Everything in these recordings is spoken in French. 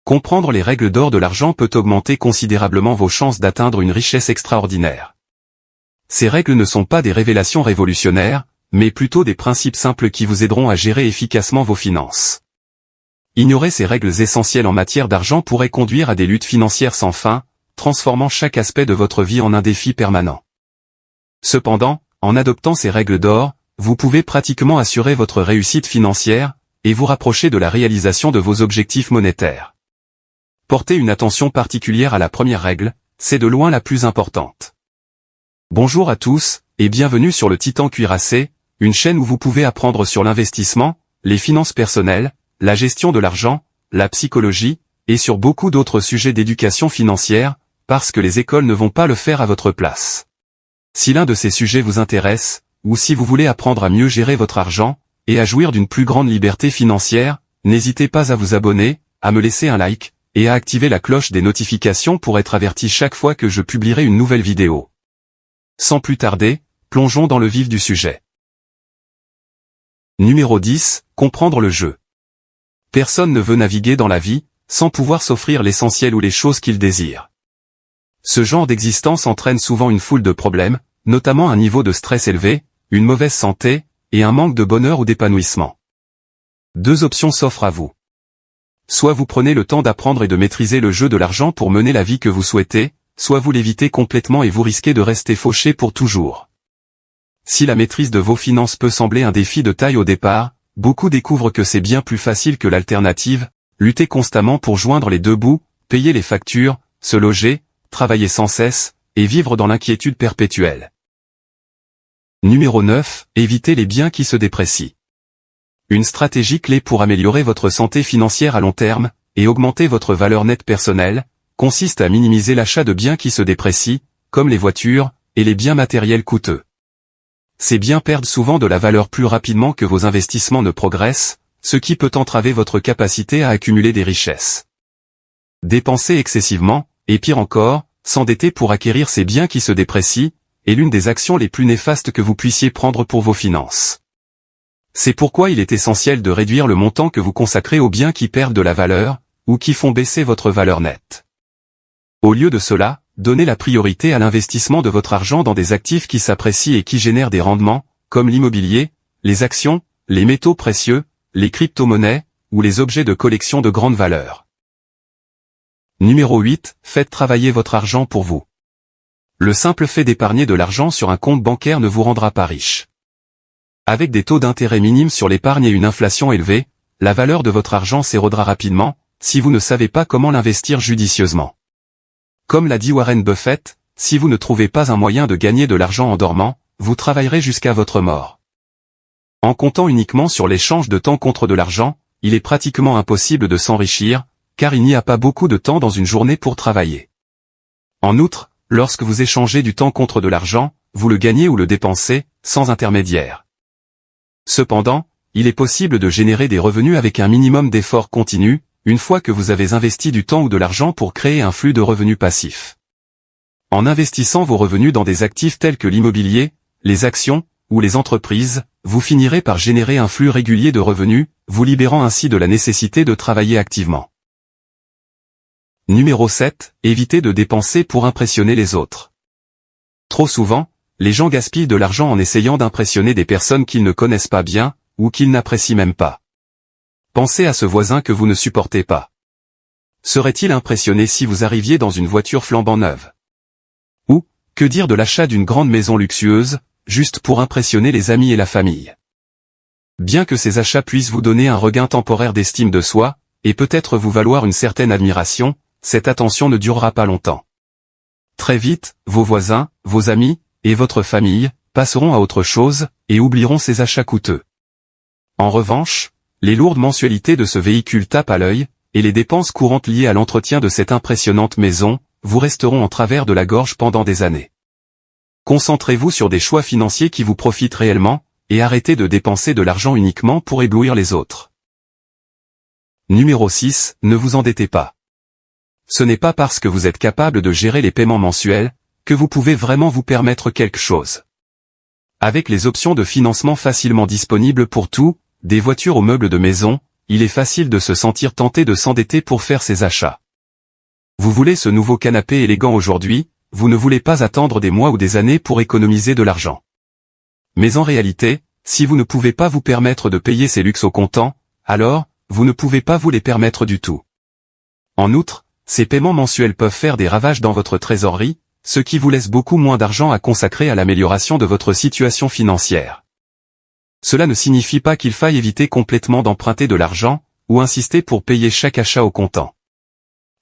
Comprendre les règles d'or de l'argent peut augmenter considérablement vos chances d'atteindre une richesse extraordinaire. Ces règles ne sont pas des révélations révolutionnaires, mais plutôt des principes simples qui vous aideront à gérer efficacement vos finances. Ignorer ces règles essentielles en matière d'argent pourrait conduire à des luttes financières sans fin, transformant chaque aspect de votre vie en un défi permanent. Cependant, en adoptant ces règles d'or, vous pouvez pratiquement assurer votre réussite financière, et vous rapprocher de la réalisation de vos objectifs monétaires. Portez une attention particulière à la première règle, c'est de loin la plus importante. Bonjour à tous, et bienvenue sur le Titan Cuirassé, une chaîne où vous pouvez apprendre sur l'investissement, les finances personnelles, la gestion de l'argent, la psychologie, et sur beaucoup d'autres sujets d'éducation financière, parce que les écoles ne vont pas le faire à votre place. Si l'un de ces sujets vous intéresse, ou si vous voulez apprendre à mieux gérer votre argent, et à jouir d'une plus grande liberté financière, n'hésitez pas à vous abonner, à me laisser un like, et à activer la cloche des notifications pour être averti chaque fois que je publierai une nouvelle vidéo. Sans plus tarder, plongeons dans le vif du sujet. Numéro 10, comprendre le jeu. Personne ne veut naviguer dans la vie, sans pouvoir s'offrir l'essentiel ou les choses qu'il désire. Ce genre d'existence entraîne souvent une foule de problèmes, notamment un niveau de stress élevé, une mauvaise santé, et un manque de bonheur ou d'épanouissement. Deux options s'offrent à vous. Soit vous prenez le temps d'apprendre et de maîtriser le jeu de l'argent pour mener la vie que vous souhaitez, soit vous l'évitez complètement et vous risquez de rester fauché pour toujours. Si la maîtrise de vos finances peut sembler un défi de taille au départ, beaucoup découvrent que c'est bien plus facile que l'alternative, lutter constamment pour joindre les deux bouts, payer les factures, se loger, travailler sans cesse, et vivre dans l'inquiétude perpétuelle. Numéro 9, évitez les biens qui se déprécient. Une stratégie clé pour améliorer votre santé financière à long terme, et augmenter votre valeur nette personnelle, consiste à minimiser l'achat de biens qui se déprécient, comme les voitures, et les biens matériels coûteux. Ces biens perdent souvent de la valeur plus rapidement que vos investissements ne progressent, ce qui peut entraver votre capacité à accumuler des richesses. Dépenser excessivement, et pire encore, s'endetter pour acquérir ces biens qui se déprécient, est l'une des actions les plus néfastes que vous puissiez prendre pour vos finances. C'est pourquoi il est essentiel de réduire le montant que vous consacrez aux biens qui perdent de la valeur, ou qui font baisser votre valeur nette. Au lieu de cela, donnez la priorité à l'investissement de votre argent dans des actifs qui s'apprécient et qui génèrent des rendements, comme l'immobilier, les actions, les métaux précieux, les crypto-monnaies, ou les objets de collection de grande valeur. Numéro 8, faites travailler votre argent pour vous. Le simple fait d'épargner de l'argent sur un compte bancaire ne vous rendra pas riche. Avec des taux d'intérêt minimes sur l'épargne et une inflation élevée, la valeur de votre argent s'érodera rapidement, si vous ne savez pas comment l'investir judicieusement. Comme l'a dit Warren Buffett, si vous ne trouvez pas un moyen de gagner de l'argent en dormant, vous travaillerez jusqu'à votre mort. En comptant uniquement sur l'échange de temps contre de l'argent, il est pratiquement impossible de s'enrichir, car il n'y a pas beaucoup de temps dans une journée pour travailler. En outre, lorsque vous échangez du temps contre de l'argent, vous le gagnez ou le dépensez, sans intermédiaire. Cependant, il est possible de générer des revenus avec un minimum d'efforts continus, une fois que vous avez investi du temps ou de l'argent pour créer un flux de revenus passifs. En investissant vos revenus dans des actifs tels que l'immobilier, les actions, ou les entreprises, vous finirez par générer un flux régulier de revenus, vous libérant ainsi de la nécessité de travailler activement. Numéro 7, évitez de dépenser pour impressionner les autres. Trop souvent, les gens gaspillent de l'argent en essayant d'impressionner des personnes qu'ils ne connaissent pas bien, ou qu'ils n'apprécient même pas. Pensez à ce voisin que vous ne supportez pas. Serait-il impressionné si vous arriviez dans une voiture flambant neuve? Ou, que dire de l'achat d'une grande maison luxueuse, juste pour impressionner les amis et la famille? Bien que ces achats puissent vous donner un regain temporaire d'estime de soi, et peut-être vous valoir une certaine admiration, cette attention ne durera pas longtemps. Très vite, vos voisins, vos amis, et votre famille, passeront à autre chose, et oublieront ces achats coûteux. En revanche, les lourdes mensualités de ce véhicule tapent à l'œil, et les dépenses courantes liées à l'entretien de cette impressionnante maison, vous resteront en travers de la gorge pendant des années. Concentrez-vous sur des choix financiers qui vous profitent réellement, et arrêtez de dépenser de l'argent uniquement pour éblouir les autres. Numéro 6, ne vous endettez pas. Ce n'est pas parce que vous êtes capable de gérer les paiements mensuels, que vous pouvez vraiment vous permettre quelque chose. Avec les options de financement facilement disponibles pour tout, des voitures aux meubles de maison, il est facile de se sentir tenté de s'endetter pour faire ses achats. Vous voulez ce nouveau canapé élégant aujourd'hui, vous ne voulez pas attendre des mois ou des années pour économiser de l'argent. Mais en réalité, si vous ne pouvez pas vous permettre de payer ces luxes au comptant, alors, vous ne pouvez pas vous les permettre du tout. En outre, ces paiements mensuels peuvent faire des ravages dans votre trésorerie, ce qui vous laisse beaucoup moins d'argent à consacrer à l'amélioration de votre situation financière. Cela ne signifie pas qu'il faille éviter complètement d'emprunter de l'argent, ou insister pour payer chaque achat au comptant.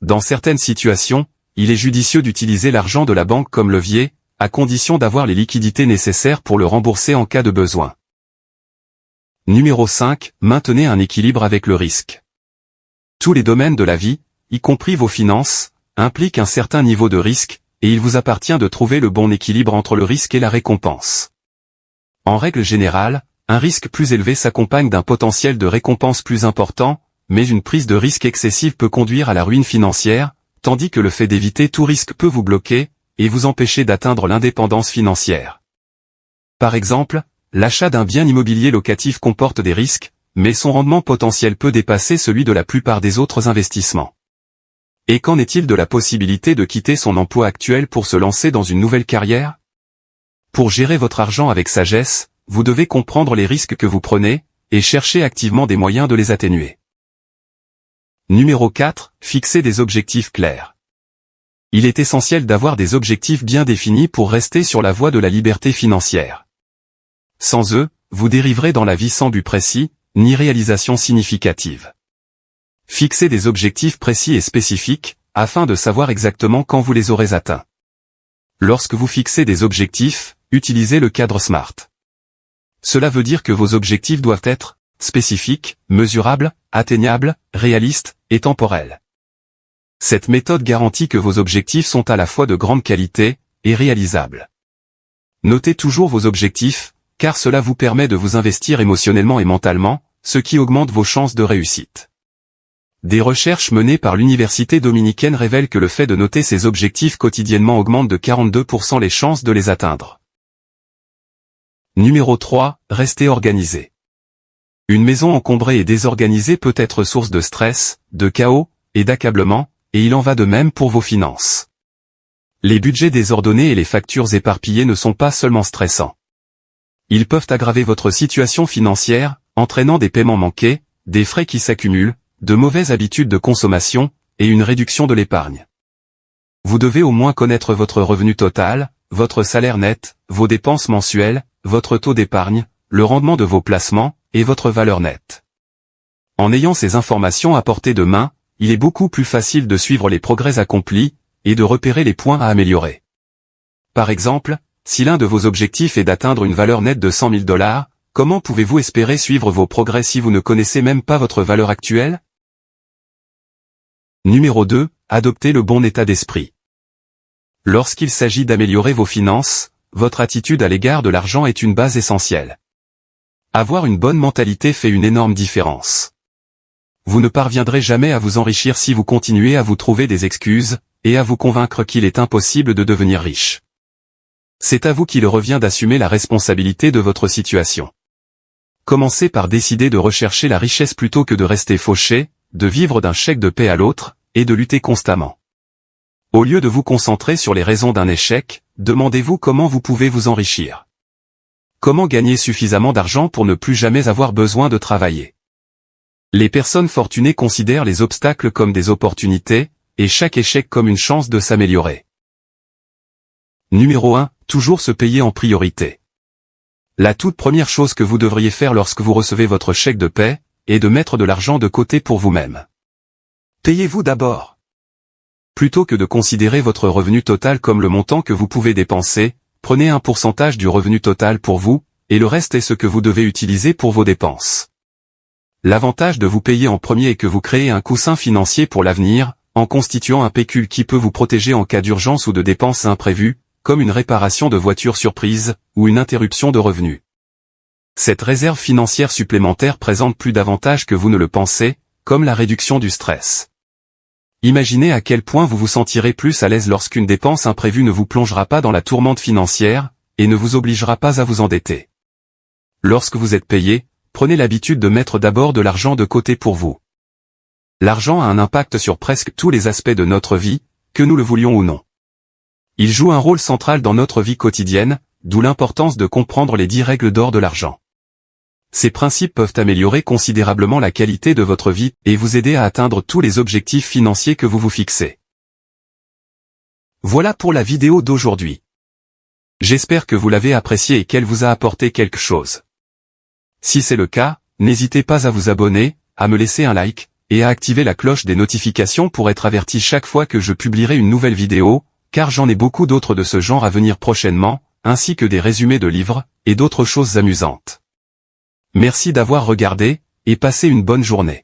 Dans certaines situations, il est judicieux d'utiliser l'argent de la banque comme levier, à condition d'avoir les liquidités nécessaires pour le rembourser en cas de besoin. Numéro 5. Maintenez un équilibre avec le risque. Tous les domaines de la vie, y compris vos finances, impliquent un certain niveau de risque, et il vous appartient de trouver le bon équilibre entre le risque et la récompense. En règle générale, un risque plus élevé s'accompagne d'un potentiel de récompense plus important, mais une prise de risque excessive peut conduire à la ruine financière, tandis que le fait d'éviter tout risque peut vous bloquer, et vous empêcher d'atteindre l'indépendance financière. Par exemple, l'achat d'un bien immobilier locatif comporte des risques, mais son rendement potentiel peut dépasser celui de la plupart des autres investissements. Et qu'en est-il de la possibilité de quitter son emploi actuel pour se lancer dans une nouvelle carrière? Pour gérer votre argent avec sagesse, vous devez comprendre les risques que vous prenez, et chercher activement des moyens de les atténuer. Numéro 4. Fixez des objectifs clairs. Il est essentiel d'avoir des objectifs bien définis pour rester sur la voie de la liberté financière. Sans eux, vous dériverez dans la vie sans but précis, ni réalisation significative. Fixez des objectifs précis et spécifiques, afin de savoir exactement quand vous les aurez atteints. Lorsque vous fixez des objectifs, utilisez le cadre SMART. Cela veut dire que vos objectifs doivent être spécifiques, mesurables, atteignables, réalistes et temporels. Cette méthode garantit que vos objectifs sont à la fois de grande qualité et réalisables. Notez toujours vos objectifs, car cela vous permet de vous investir émotionnellement et mentalement, ce qui augmente vos chances de réussite. Des recherches menées par l'Université dominicaine révèlent que le fait de noter ses objectifs quotidiennement augmente de 42% les chances de les atteindre. Numéro 3. Restez organisé. Une maison encombrée et désorganisée peut être source de stress, de chaos et d'accablement, et il en va de même pour vos finances. Les budgets désordonnés et les factures éparpillées ne sont pas seulement stressants. Ils peuvent aggraver votre situation financière, entraînant des paiements manqués, des frais qui s'accumulent, de mauvaises habitudes de consommation, et une réduction de l'épargne. Vous devez au moins connaître votre revenu total, votre salaire net, vos dépenses mensuelles, votre taux d'épargne, le rendement de vos placements, et votre valeur nette. En ayant ces informations à portée de main, il est beaucoup plus facile de suivre les progrès accomplis, et de repérer les points à améliorer. Par exemple, si l'un de vos objectifs est d'atteindre une valeur nette de 100 000 $, comment pouvez-vous espérer suivre vos progrès si vous ne connaissez même pas votre valeur actuelle? Numéro 2. Adoptez le bon état d'esprit. Lorsqu'il s'agit d'améliorer vos finances, votre attitude à l'égard de l'argent est une base essentielle. Avoir une bonne mentalité fait une énorme différence. Vous ne parviendrez jamais à vous enrichir si vous continuez à vous trouver des excuses, et à vous convaincre qu'il est impossible de devenir riche. C'est à vous qu'il revient d'assumer la responsabilité de votre situation. Commencez par décider de rechercher la richesse plutôt que de rester fauché, de vivre d'un chèque de paie à l'autre, et de lutter constamment. Au lieu de vous concentrer sur les raisons d'un échec, demandez-vous comment vous pouvez vous enrichir. Comment gagner suffisamment d'argent pour ne plus jamais avoir besoin de travailler? Les personnes fortunées considèrent les obstacles comme des opportunités, et chaque échec comme une chance de s'améliorer. Numéro 1. Toujours se payer en priorité. La toute première chose que vous devriez faire lorsque vous recevez votre chèque de paie, est de mettre de l'argent de côté pour vous-même. Payez-vous d'abord. Plutôt que de considérer votre revenu total comme le montant que vous pouvez dépenser, prenez un pourcentage du revenu total pour vous, et le reste est ce que vous devez utiliser pour vos dépenses. L'avantage de vous payer en premier est que vous créez un coussin financier pour l'avenir, en constituant un pécule qui peut vous protéger en cas d'urgence ou de dépenses imprévues, comme une réparation de voiture surprise, ou une interruption de revenus. Cette réserve financière supplémentaire présente plus d'avantages que vous ne le pensez, comme la réduction du stress. Imaginez à quel point vous vous sentirez plus à l'aise lorsqu'une dépense imprévue ne vous plongera pas dans la tourmente financière, et ne vous obligera pas à vous endetter. Lorsque vous êtes payé, prenez l'habitude de mettre d'abord de l'argent de côté pour vous. L'argent a un impact sur presque tous les aspects de notre vie, que nous le voulions ou non. Il joue un rôle central dans notre vie quotidienne, d'où l'importance de comprendre les 10 règles d'or de l'argent. Ces principes peuvent améliorer considérablement la qualité de votre vie et vous aider à atteindre tous les objectifs financiers que vous vous fixez. Voilà pour la vidéo d'aujourd'hui. J'espère que vous l'avez appréciée et qu'elle vous a apporté quelque chose. Si c'est le cas, n'hésitez pas à vous abonner, à me laisser un like, et à activer la cloche des notifications pour être averti chaque fois que je publierai une nouvelle vidéo, car j'en ai beaucoup d'autres de ce genre à venir prochainement, ainsi que des résumés de livres, et d'autres choses amusantes. Merci d'avoir regardé, et passez une bonne journée.